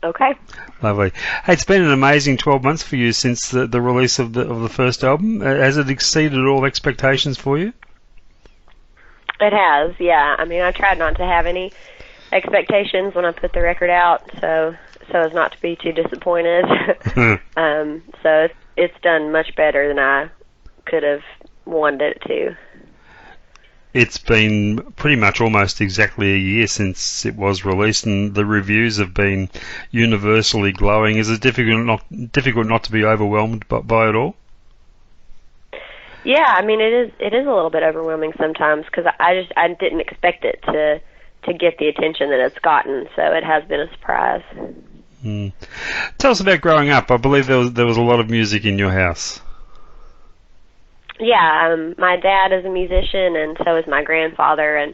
Okay. Lovely. Hey, it's been an amazing 12 months for you since the release of the first album. Has it exceeded all expectations for you? It has, yeah. I mean, I tried not to have any expectations when I put the record out, so as not to be too disappointed. So it's done much better than I could have wanted it to. It's been pretty much almost exactly a year since it was released, and the reviews have been universally glowing. Is it difficult not to be overwhelmed by it all? Yeah, I mean, it is a little bit overwhelming sometimes because I didn't expect it to get the attention that it's gotten, so it has been a surprise. Tell us about growing up. I believe there was a lot of music in your house. Yeah, my dad is a musician, and so is my grandfather, and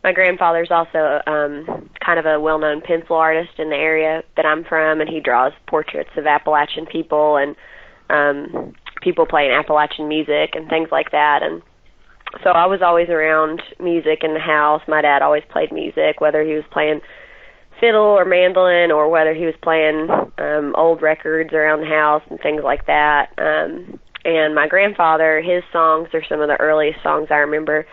my grandfather's also kind of a well-known pencil artist in the area that I'm from, and he draws portraits of Appalachian people and people playing Appalachian music and things like that. And so I was always around music in the house. My dad always played music, whether he was playing fiddle or mandolin or whether he was playing old records around the house and things like that. And my grandfather, his songs are some of the earliest songs I remember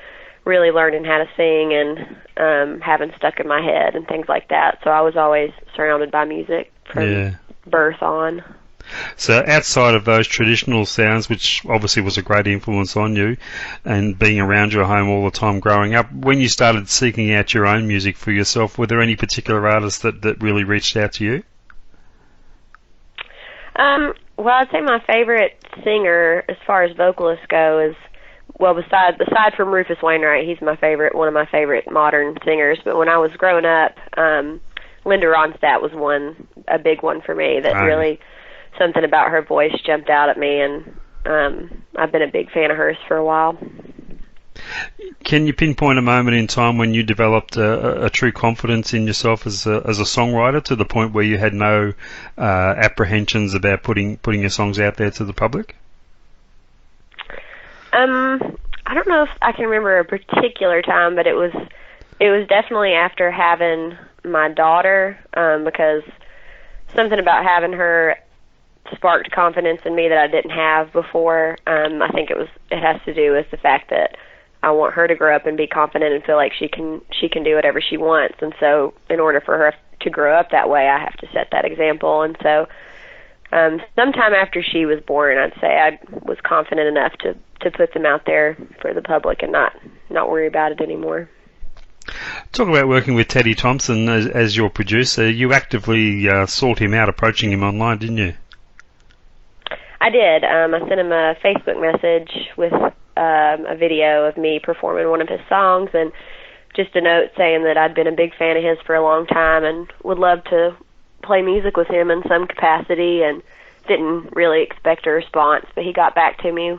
really learning how to sing and having stuck in my head and things like that. So I was always surrounded by music from birth on. So outside of those traditional sounds, which obviously was a great influence on you, and being around your home all the time growing up, when you started seeking out your own music for yourself, were there any particular artists that really reached out to you? Well, I'd say my favorite singer, as far as vocalists go, is, well, aside from Rufus Wainwright, he's one of my favorite modern singers. But when I was growing up, Linda Ronstadt was a big one for me. That really, something about her voice jumped out at me, and I've been a big fan of hers for a while. Can you pinpoint a moment in time when you developed a true confidence in yourself as a songwriter, to the point where you had no apprehensions about putting your songs out there to the public? I don't know if I can remember a particular time, but it was definitely after having my daughter, because something about having her sparked confidence in me that I didn't have before. I think it has to do with the fact that I want her to grow up and be confident and feel like she can do whatever she wants. And so in order for her to grow up that way, I have to set that example. And so sometime after she was born, I'd say I was confident enough to put them out there for the public and not worry about it anymore. Talk about working with Teddy Thompson as your producer. You actively sought him out, approaching him online, didn't you? I did. I sent him a Facebook message with a video of me performing one of his songs, and just a note saying that I'd been a big fan of his for a long time and would love to play music with him in some capacity, and didn't really expect a response, but he got back to me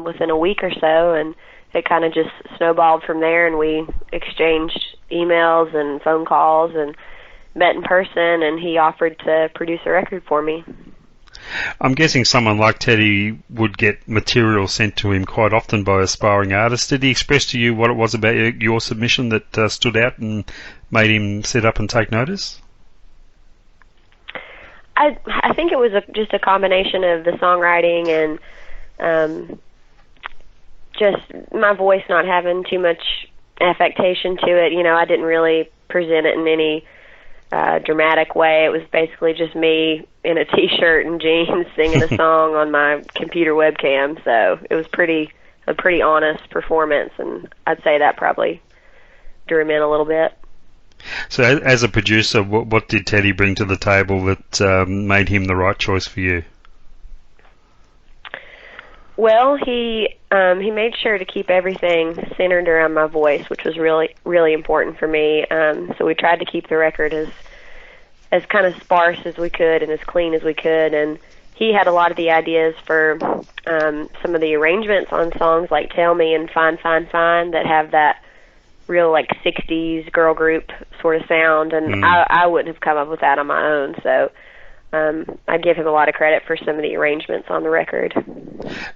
within a week or so, and it kind of just snowballed from there, and we exchanged emails and phone calls and met in person, and he offered to produce a record for me. I'm guessing someone like Teddy would get material sent to him quite often by aspiring artists. Did he express to you what it was about your submission that stood out and made him sit up and take notice? I think it was just a combination of the songwriting and just my voice not having too much affectation to it. You know, I didn't really present it in any dramatic way. It was basically just me in a t-shirt and jeans singing a song on my computer webcam. So it was a pretty honest performance, and I'd say that probably drew him in a little bit. So as a producer, what did Teddy bring to the table that made him the right choice for you? Well, he made sure to keep everything centered around my voice, which was really, really important for me. So we tried to keep the record as kind of sparse as we could and as clean as we could. And he had a lot of the ideas for some of the arrangements on songs like Tell Me and Fine, Fine, Fine that have that real like 60s girl group sort of sound. And I wouldn't have come up with that on my own. So I give him a lot of credit for some of the arrangements on the record.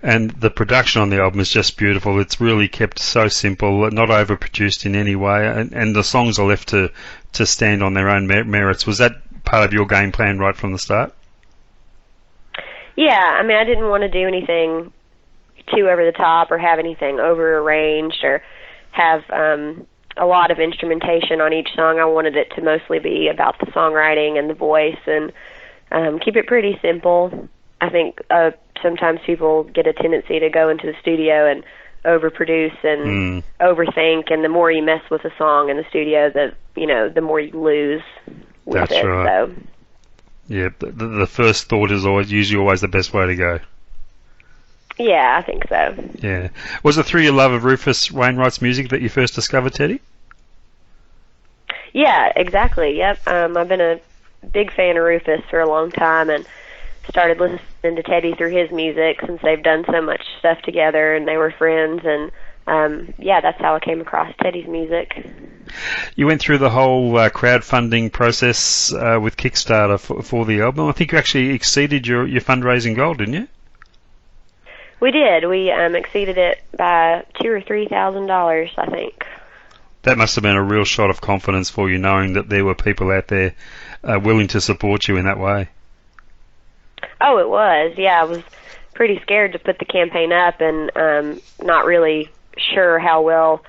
And the production on the album is just beautiful. It's really kept so simple, not overproduced in any way, and the songs are left to stand on their own merits. Was that part of your game plan right from the start? Yeah, I mean, I didn't want to do anything too over the top or have anything over arranged or have a lot of instrumentation on each song. I wanted it to mostly be about the songwriting and the voice, and keep it pretty simple. I think sometimes people get a tendency to go into the studio and overproduce and overthink, and the more you mess with a song in the studio, the more you lose with That's it. right. So. Yeah, the first thought is usually always the best way to go. Yeah, I think so. Yeah. Was it through your love of Rufus Wainwright's music that you first discovered Teddy? Yeah, exactly. Yep. I've been a big fan of Rufus for a long time, and started listening to Teddy through his music since they've done so much stuff together and they were friends, and that's how I came across Teddy's music. You went through the whole crowdfunding process with Kickstarter for the album. I think you actually exceeded your fundraising goal, didn't you? We did. We exceeded it by $2,000 or $3,000, I think. That must have been a real shot of confidence for you, knowing that there were people out there willing to support you in that way. Oh, it was. Yeah, I was pretty scared to put the campaign up, and not really sure how well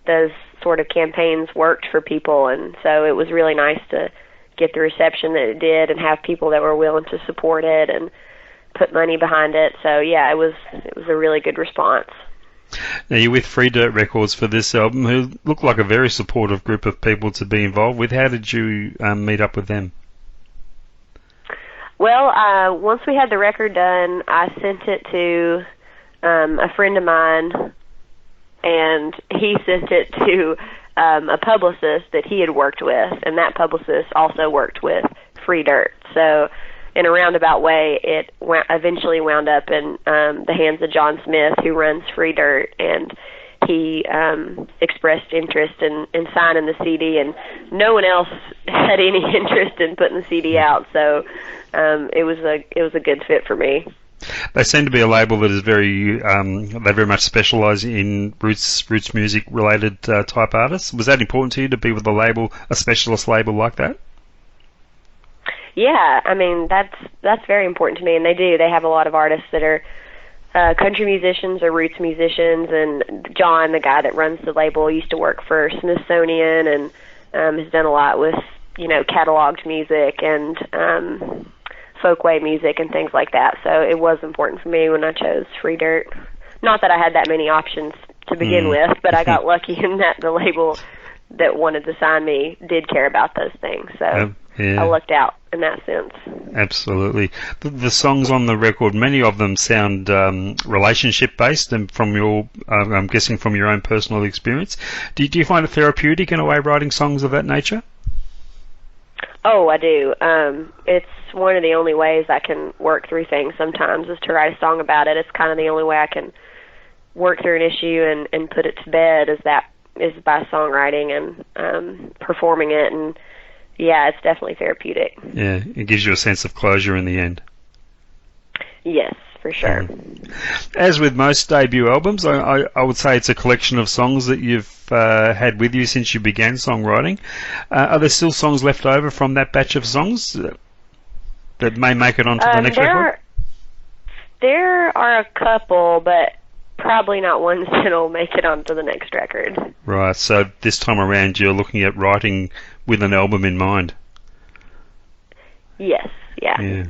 those sort of campaigns worked for people, and so it was really nice to get the reception that it did and have people that were willing to support it and put money behind it. So yeah, it was a really good response. Now, you're with Free Dirt Records for this album, who look like a very supportive group of people to be involved with. How did you meet up with them? Well, once we had the record done, I sent it to a friend of mine, and he sent it to a publicist that he had worked with, and that publicist also worked with Free Dirt. So in a roundabout way, it eventually wound up in the hands of John Smith, who runs Free Dirt, and he expressed interest in signing the CD, and no one else had any interest in putting the CD out, so it was a good fit for me. They seem to be a label that is they very much specialise in roots music related type artists. Was that important to you to be with a specialist label like that? Yeah, I mean that's very important to me, and they have a lot of artists that are country musicians or roots musicians, and John, the guy that runs the label, used to work for Smithsonian and has done a lot with cataloged music and folkway music and things like that. So it was important for me when I chose Free Dirt. Not that I had that many options to begin with, but I got lucky in that the label that wanted to sign me did care about those things. So I lucked out in that sense. Absolutely. The songs on the record, many of them sound relationship based, and from your, I'm guessing from your own personal experience. Do you find it therapeutic in a way, writing songs of that nature? Oh, I do. It's one of the only ways I can work through things sometimes is to write a song about it. It's kind of the only way I can work through an issue and put it to bed is by songwriting and performing it. And yeah, it's definitely therapeutic. Yeah, it gives you a sense of closure in the end. Yes, for sure. As with most debut albums, I would say it's a collection of songs that you've had with you since you began songwriting. Are there still songs left over from that batch of songs that may make it onto the next record? There are a couple, but probably not ones that'll make it onto the next record. Right, so this time around you're looking at writing with an album in mind. Yes, yeah.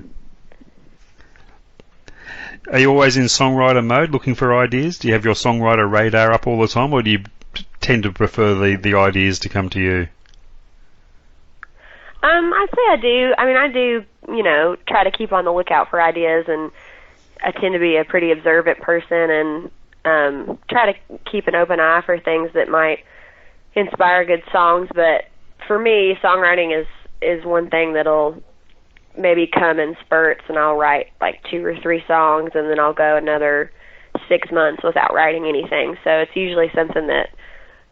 Are you always in songwriter mode, looking for ideas? Do you have your songwriter radar up all the time, or do you tend to prefer the ideas to come to you? I'd say I do. I mean, I do, try to keep on the lookout for ideas, and I tend to be a pretty observant person and try to keep an open eye for things that might inspire good songs. But for me, songwriting is one thing that'll maybe come in spurts, and I'll write like 2 or 3 songs, and then I'll go another 6 months without writing anything. So it's usually something that,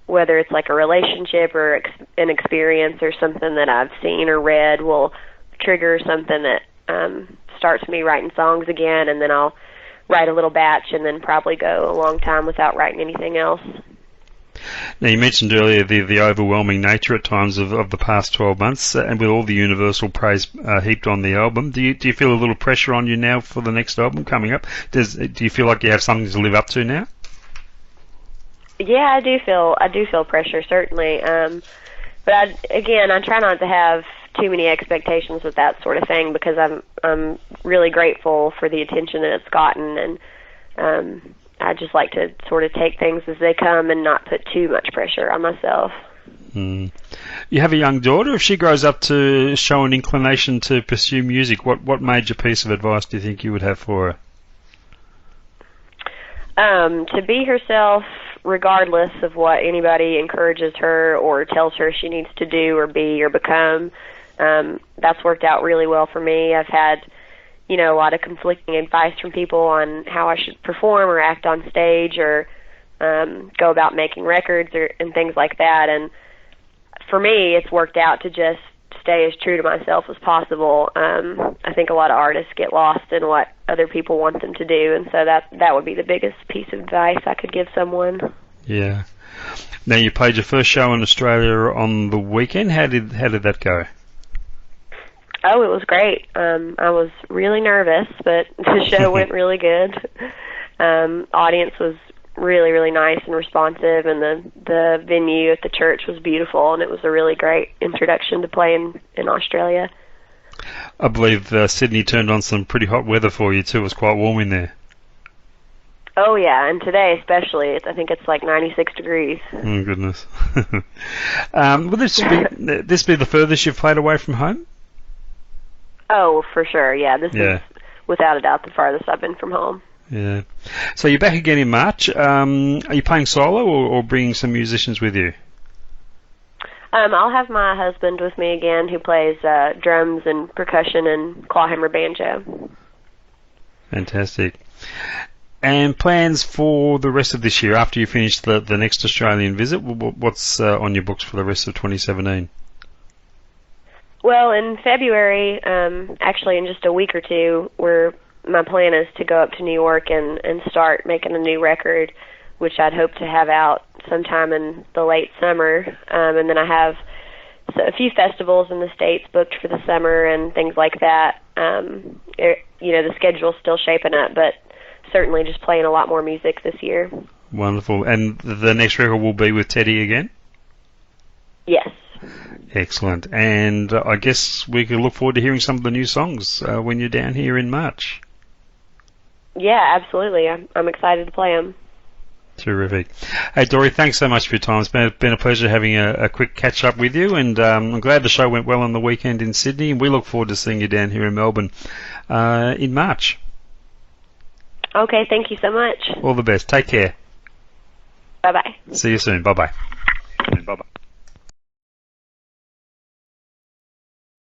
whether it's like a relationship or an experience or something that I've seen or read, will trigger something that starts me writing songs again, and then I'll write a little batch and then probably go a long time without writing anything else. Now, you mentioned earlier the overwhelming nature at times of the past 12 months, and with all the universal praise heaped on the album, do you feel a little pressure on you now for the next album coming up? Do you feel like you have something to live up to now? Yeah, I do feel pressure, certainly. But I try not to have too many expectations with that sort of thing, because I'm really grateful for the attention that it's gotten, and I just like to sort of take things as they come and not put too much pressure on myself. You have a young daughter. If she grows up to show an inclination to pursue music, what major piece of advice do you think you would have for her? To be herself, regardless of what anybody encourages her or tells her she needs to do or be or become. That's worked out really well for me. I've had, a lot of conflicting advice from people on how I should perform or act on stage or go about making records and things like that. And for me, it's worked out to just stay as true to myself as possible. I think a lot of artists get lost in what other people want them to do, and so that would be the biggest piece of advice I could give someone. Yeah. Now, you played your first show in Australia on the weekend. How did that go? Oh, it was great. I was really nervous, but the show went really good. Audience was really, really nice and responsive, and the venue at the church was beautiful, and it was a really great introduction to playing in Australia. I believe Sydney turned on some pretty hot weather for you too. It was quite warm in there. Oh yeah, and today especially, I think it's like 96 degrees. Oh goodness. Will this be the furthest you've played away from home? Oh, for sure, yeah. This is without a doubt the farthest I've been from home. Yeah. So you're back again in March. Are you playing solo or bringing some musicians with you? I'll have my husband with me again, who plays drums and percussion and clawhammer banjo. Fantastic. And plans for the rest of this year, after you finish the next Australian visit, what's on your books for the rest of 2017? Well, in February, actually in just a week or two, my plan is to go up to New York and start making a new record, which I'd hope to have out sometime in the late summer. And then I have a few festivals in the States booked for the summer and things like that. The schedule's still shaping up, but certainly just playing a lot more music this year. Wonderful. And the next record will be with Teddy again? Yes. Excellent. And I guess we can look forward to hearing some of the new songs when you're down here in March. Yeah, absolutely. I'm excited to play them. Terrific. Hey, Dori, thanks so much for your time. It's been a pleasure having a quick catch-up with you, and I'm glad the show went well on the weekend in Sydney, and we look forward to seeing you down here in Melbourne in March. Okay, thank you so much. All the best. Take care. Bye-bye. See you soon. Bye-bye.